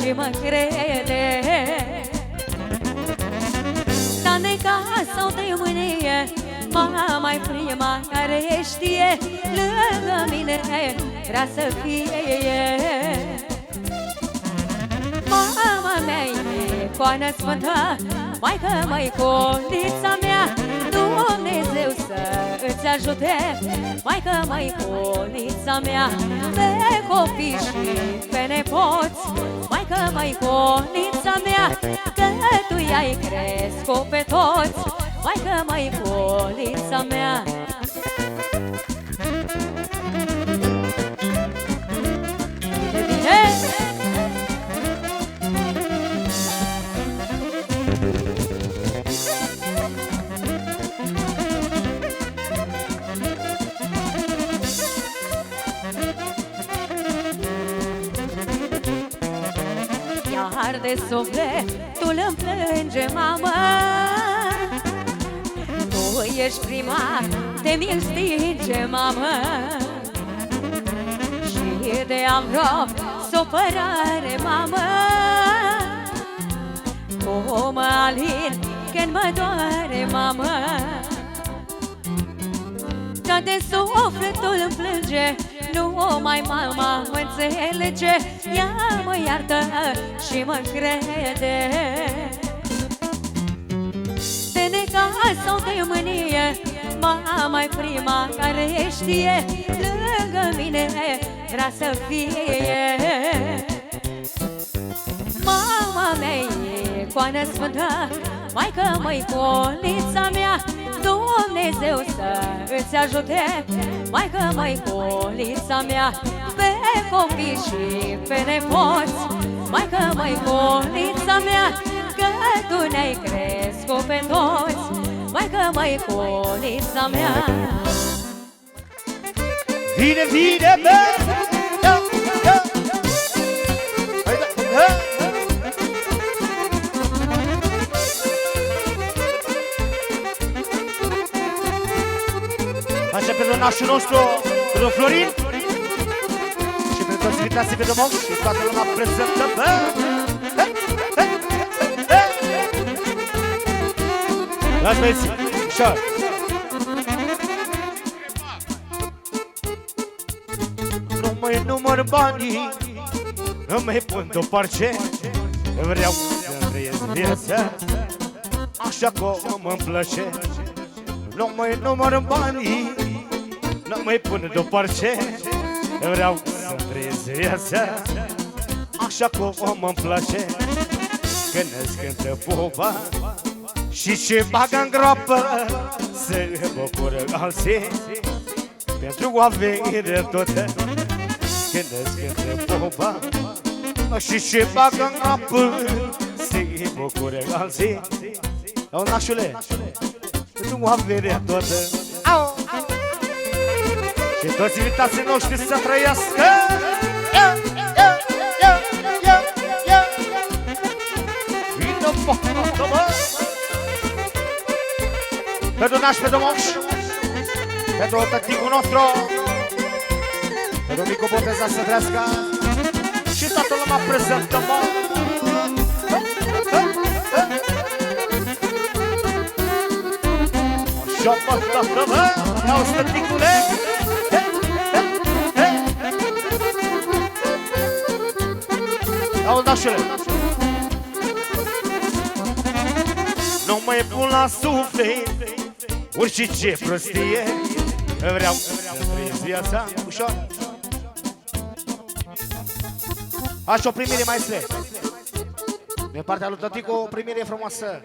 și mă crede. Dar de casă o de mânie, mama-i prima care știe, lângă mine vrea să fie. Mama mea e coană sfântă, maică-mă, iconița mea, Dumnezeu să îți ajute, maică-mă, iconița mea, pe copii și pe nepoți, maică-mă, iconița mea, că tu i-ai crescut pe toți, maică-mă, iconița mea. Iar de sufletul îmi plânge, mamă, tu ești prima de mi-l stinge, mamă, și de-am vreo supărare, mamă, cum mă alin când mă doare, mamă. Ca de sufletul îmi plânge, numai mama mă înțelege, ea mă iartă și mă crede. De necaz sau de mânie, mama-i prima care știe, lângă mine vrea să fie. Mama mea e coană sfântă, maică-mă, iconița mea, Dumnezeu să îți ajute, maică-mă, iconița mea, pe copii și pe nepoți, maică-mă, iconița mea, că tu ne-ai crescut pe toți, maică-mă, iconița mea. Vine, vine, bă! Așa pentru nașul nostru, pentru Florin, și pentru toți invitații pe domnul și toată lumea prezentă, bă! Lași băieții, ușor! Nu mai număr banii, nu mai pun deoparte, vreau să trăiesc viața așa cum îmi place. Nu mai număr banii, nu mai pun deoparte, vreau să trăiesc viața așa cum îmi place. Când îți cântă popa și ce bagă în groapă, se bucură alții pentru avere toată. Când îți cântă popa și ce bagă în groapă, se bucură alții. O, nașule, pentru averea toată. Și toți invitații noștri să trăiască. Vină poată, bă! Pentru naș, pentru moș, pentru tăticul nostru, pentru micu botezat să trească și toată lumea prezentă, mă! Și-o păstată, bă! Ia-o, tăticule! Ia-o, nașule! Nu mai pun la suflet orice prostie, vreau să trăiesc viața ușor. Așa, o primire, maestre. Din partea lui tăticu, o primire frumoasă.